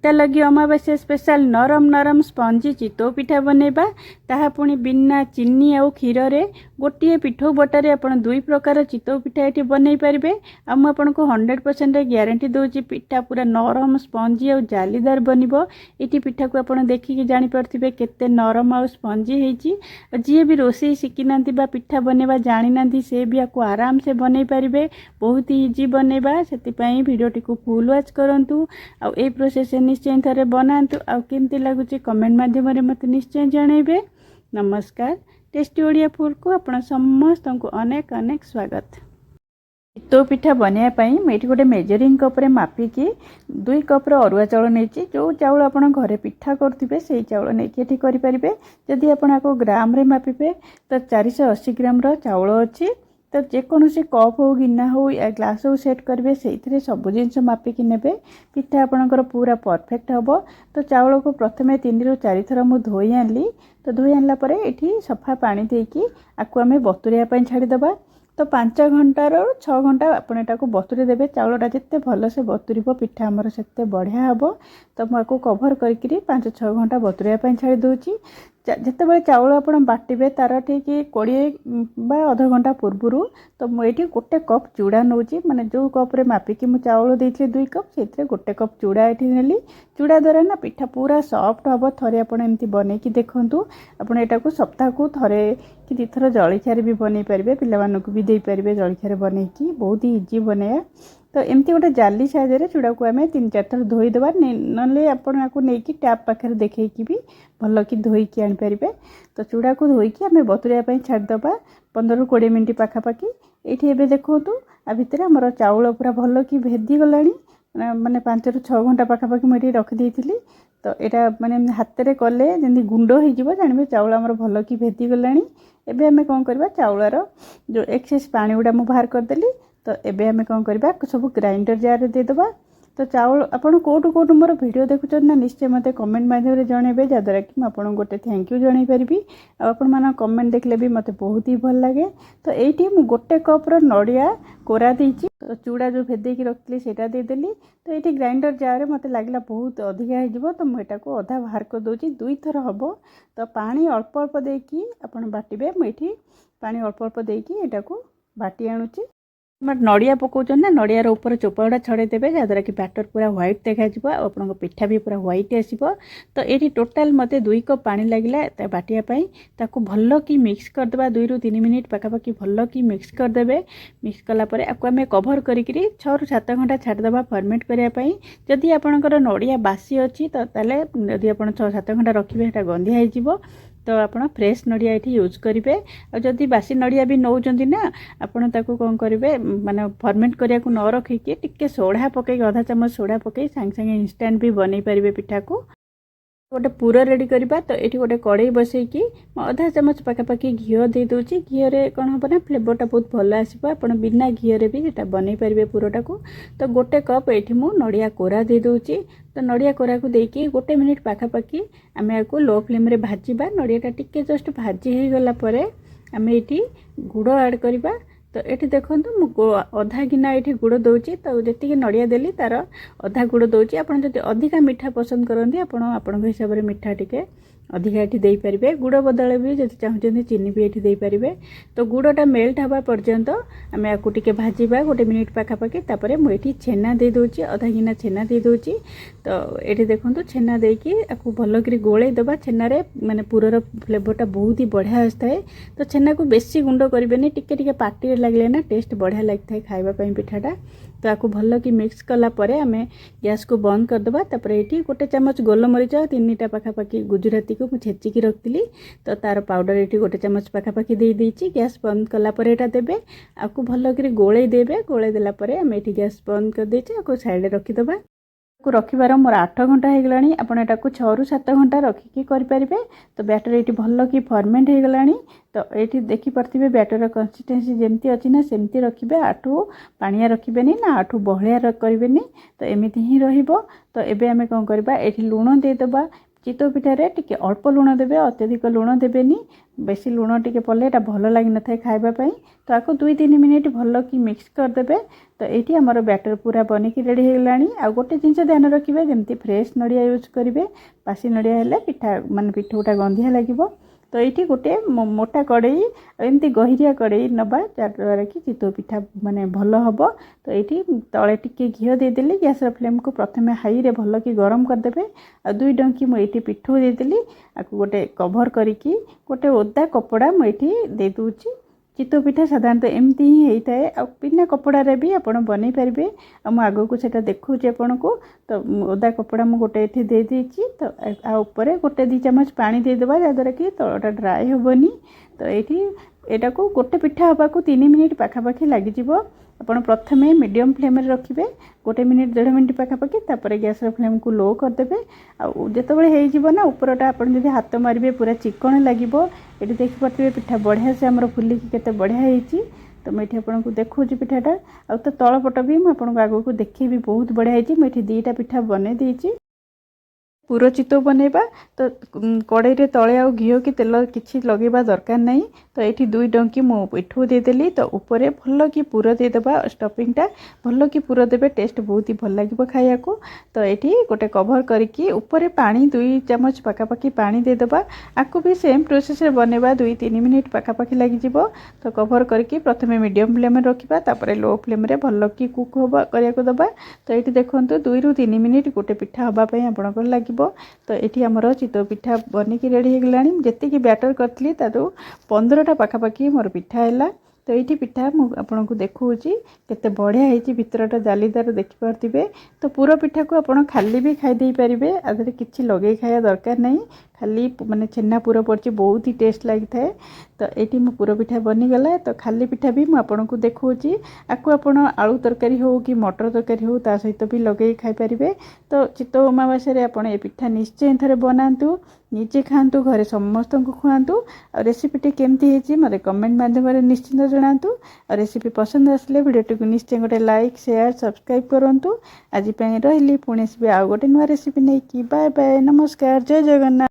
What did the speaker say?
ତା लगी अमावास्या स्पेशल नरम नरम स्पंजी चितौ पिठा बनैबा ताहा पुणी बिना चीनी आउ क्षीर रे गोटे पिठौ बटारे आपण दुई प्रकार चितौ पिठा एटी बनई पारिबे। आ मु आपनको 100% ग्यारंटी दोची पिठा पूरा नरम स्पंजी आउ जालीदार बनिबो। एटी पिठा को आपण देखिकी जानि परथिबे केते नरम आउ स्पंजी हेची। जी भी रोसई शिखि नांती बा पिठा बनैबा जानि नांती से भी आको आराम से बनई पारिबे। बहुत ही इजी बनैबा सेति पई वीडियो टिकु फुल वॉच करंतु। आ ए प्रोसेस निश्चय थरे बनातु। आ केमती लागुची कमेंट माध्यम रे मते निश्चय जणाइबे। नमस्कार, टेस्टी ओडिया फूड को आपण समस्त को अनेक अनेक स्वागत। चितौ पिठा बनया पई मेठी गोटे मेजरिंग कप रे मापिकी 2 कप रो अरुआ चाउल नेची। जो चाउल आपण घरे पिठा करथिबे सेही चाउल नेकी एठी करि परिबे। जदि आपण को ग्राम रे मापिबे तो 480 ग्राम रो चाउल अछि। तो जेकोसी कप हो गिना हो या ग्लास हो सेट करेंगे से सब जिनस मापिकी नेबे। पिठा आपणकर पूरा परफेक्ट हम। तो चाउल को प्रथमे 3 ରୁ 4 थर मु धोई आनली। तो धोई आनला परे एठी सफा पानी देकी आकु आमे बतुरिया पई छाड़ी दबा। तो 5 घंटा रो 6 घंटा आपण एटाको बतुरी देबे। चाउलटा जिते भल से बतुरिबो पिठा हमर सेते बढ़िया हबो। तो मु कभर करके 5-6 घंटा बतुरिया पई छाड़ी दोची। जिते बड़े चाउल आप बाटे तार ठीक 20 बा अध घंटा पूर्व तो मुझे गोटे कप चूड़ा नौची। माने जो कप रे मापिकी मु चाउल देथि 2 कप से गोटे कप चूड़ा एठी नेली। चूड़ा द्वारा ना पिठा पूरा सॉफ्ट हम। थरे आपण एमती बनैकी देखंतु। आपण एटा को सप्ताह को थरे कि 2 थर जळिखिया भी बनई पारिबे। पिलामानकु भी देई पारिबे जळिखिया बनैकी। बहुत ही इजी बनाया। तो एमती गोटे जाली साइज चूड़ा को आम 3-4 थर धोई देबा। नले आपण को नेकी टैप पाखे देखैकी भी भल कि धोईकी आनी पारिबे। तो चूड़ा को धोईकी आम बतुरिया पई छाड़ दबा 15-20 मिनिट पाखापाखि। एठी एबे देखोतु आ भितर हमर चाउल पूरा भल कि भेदी गलानी। माने 5-6 घंटा पाखापाखि मुझे रखी देइथिली। तो एटा माने हाथ रे कले जेंदी गुंडो होई जिवो जानबे चाउल हमर भल कि भेदी गलानी। एबे हमें कोन करबा चाउलर जो एक्सेस पानी उडा मु बाहर कर देली। तो एबे हमें कौन करबा सब ग्राइंडर जार रे दे दबा। तो चाउल आपण कोटू मोर वीडियो देखुछन ना निश्चय मते कमेंट माध्यम रे जणेबे जदरा कि म आपण गोटे थैंक यू जणै परिबी। आ आपण माना कमेंट देखले भी मते बहुत ही भल लागे। तो एठी मु गोटे कप रो नडिया कोरा देइची। तो चूड़ा जो भेदे की रखली सेटा दे देली। तो एठी ग्राइंडर जार रे मते लागला बहुत अधिका हे जिवो। तो मु एटा को आधा बाहर कर दोची 2 थर हबो। तो पानी अल्प अल्प देकी आपण बाटिबे। मु एठी पानी अल्प अल्प देकी एटा को बाटी आनुची। नड़िया पकाउछन ना नड़ियार ऊपर चोपाड़ा छड़े देबे जद्वारा कि बैटर पूरा व्हाइट देखा जिवो। आपन पिठा भी पूरा व्हाइट आसीबो। तो एठी टोटल मते 2 कप पानी लागिला ता बाटिया पई। ताको भल्लो कि मिक्स कर देबा 2 ରୁ 3 मिनिट पाखापाखि भल्लो कि मिक्स कर देबे। मिक्स कला परे आको हमें कभर करिकरी 6 ରୁ 7 घंटा छाड़ देबा फर्मेंट करिया पई। जदि आपनकर नड़िया बासी अछि तो ताले जदि आपन 6-7 घंटा रखिबे एटा गंधिया हे जिवो। तो आपण फ्रेश नड़िया एठी यूज करिवे। और जदि बासी नड़िया भी नौचंती ना आपण ताको कोन करिवे माने फर्मेंट करिया को न रखिके टिके सोडा पके आधा चम्मच सोडा पके संग संग इंस्टेंट भी बनै परिवे पिठा को। गोटे पूरा रेडी करबा। तो एठी गोटे कड़ाई बसैकी आधा चम्मच पाखापाखि घिओ दे दोची। घिओ रे कोन हो ना फ्लेवरटा बहुत भल आसीबो। आपण बिना घिओ रे भी एटा बनै परिवे पूराटा को। तो गोटे कप एठी मु नड़िया कोरा दे दोची। तो नड़िया कोरा को देकी 1 मिनिट पाखापाखि आमे आको लो फ्लेम रे भाजीबा। नड़ियाटा टिके जस्ट भाजी हे गला परे आमे एठी गुड़ ऐड करबा। तो ये देखो मु अधा गिना ये गुड़ दौची। तो जी नड़िया देली तार अधा गुड़ दौची। आप अधिका मीठा पसंद करती आपण हिसाब से मीठा टिके अधिका ये दे पारे। गुड़ बदले भी जब चाहते चीनी भी ये दे पारे। तो गुड़टा मेल्ट हवा पर्यंत आम आपको टिके भाजीबा 1 मिनिट पाखापाखि। तापर मुझे छेना दे दूची अधा गिना छेना दे दूची। तो ये देखो छेना देकी आपको भल कर गोले दबा। छेनारे माने पूरर फ्लेवरटा बहुत ही बढ़िया आए। तो छेना को बेसी गुंड करें टिके टिके पार्टी लगे ना टेस्ट बढ़िया लगी है खावाई पिठाटा। तो आपको भल कि मिक्स कला परे आमे गैस को बंद करदबा। तापर ये 1 चम्मच गोलमरीच 3टा पाखापाखि गुजराती को छेचिकी रखी। तो तार पाउडर ये 1 चम्मच पाखापाखि दे देइची। गैस बंद कला परे एटा देबे। आपको भल कर गोले देबे। गोले देला परे आमे एठी गैस बंद कर देइची। आपको साइड रे रखी दबा। को रखिबार मोर 8 घंटा हो गलानी। आपण एटा को 6 ରୁ 7 घंटा रखिकी करि परिबे। तो बैटर ये भल कि फर्मेंट हो गलानी। तो ये देखि परथिबे बैटर कंसिस्टेंसी जेमती अछि ना सेमती रखिबे। आठू पानिया रखिबेनी ना आठू बहलिया करिबेनी। तो एमिति ही रहिबो। तो एबे हमें कोन करबा एठी लूण दे दबा चितौ पिठारे टिके अल्प लुण देबे, अत्यधिक लुण देबेनी। बेसी लुण टिके पड़े एटा भल लगी न थाए खाइबा पई। तो आको 2-3 मिनिट भल कि मिक्स कर देबे। तो एठी हमर बैटर पूरा बनिकी रेडी हो गलानी। आ गोटे जिंस ध्यान रखिबे जेमती फ्रेश नड़िया यूज करिवे। बासी नड़िया हेले पिठा माने पिठोटा गंधिया लागिबो। तो ये गोटे मोटा कड़ई एमती गहिरिया कड़ई नबा जहाँद्वारा कि चितौ पिठा माने भल हम। तो ये तले टिके घी देदेली। गैस फ्लेम को प्रथम हाई रे भल कि गरम करदे। आ 2 डंकी मुझे पिठू देदेली। आपको गोटे कभर करिकी गोटे ओदा कपड़ा मुझे दे दूची। चितौ पिठा साधारणतः एमती ही होता है। आ बिना कपड़े भी आप बन पारे। आग को सेटा देखुचे आपन को। तो ओदा कपड़ा मुझे गोटे ये दे देची। तो ऊपर गोटे 2 चम्मच पानी देदेबा जहाँद्वारा कि तलटा ड्राए हेबनी। तो ये को गोटे पिठा हवा को 3 मिनिट पाखापाखि लगिज। आपड़ प्रथमे मीडियम फ्लेम रखिए 1 मिनिट 1.5 मिनिट पाखापाखि। तापर गैस फ्लेम को लो करदे। आते होना उपरटा आप हाथ मारे पूरा चिकन लगे। ये देखिपे पिठा बढ़िया से आमर फुलिकी केते बढ़िया होती। तो मुझे आपको देखा पिठाटा आ तो तलपट भी मुझे आग को देखेबी बहुत बढ़िया होती। मुझे 2टा पिठा बने देती। पूरा चितौ बनैबा तो कड़ई रे तले आ घी कि तेल किसी लगेबा दरकार नहीं। तो ये 2 डंकी मु पिठू देदेली। तो ऊपर भल कि पूरा देदेबा स्टफिंगटा भल कि पूरा देबे। टेस्ट बहुत ही भल लगे खाया को। तो ये गोटे कभर करके ऊपर पानी 2 चम्मच पाखापाखि पानी देदेबा। आपको भी सेम प्रोसेस रे बनैबा 2-3 मिनिट पाखापाखि लगिज। तो कभर करके प्रथमे मीडियम फ्लेम रखा तापर लो फ्लेम रे भल कि कुक होबा करिया को दबा। तो ये देखंतु 2-3 मिनिट गोटे पिठा हबा पई आपनकर लागि। तो ये आमर चितौ पिठा बनिकी रेडी हो गलानी। जी बैटर करी 15टा पाखापाखि मोर पिठा है। तो ये पिठा मुझे देखुची केते बढ़िया होती। भितरटा जालीदार देखिपे। तो पूरा पिठा को आप खाली भी खाईदे पारे। आधे किसी लगे खाया दरकार नहीं। खाली माने छेना पूरा पड़े बहुत ही टेस्ट लगी था। तो ये मो पूरा पिठा बनीगला। तो खाली पिठा भी मुझे देखुची। आपको आप आलू तरकारी हो कि मटर तरकारी हो ता सहित भी लगे खाईपारे। तो चितौ अमावास्या आप पिठा निश्चय थे बनातु निजे खातु घरे समस्त को खुआतु। और रेसिपीटी केमती होती मत कमेंट माध्यम निश्चिंत जनातु। और रेसिपी पसंद आसले वीडियो को निश्चय गोटे लाइक शेयर सब्सक्राइब करूँ। आज रही पुणी आउ गोटे नुआ रेसिपी नहीं कि बाय बाय नमस्कार जय जगन्नाथ।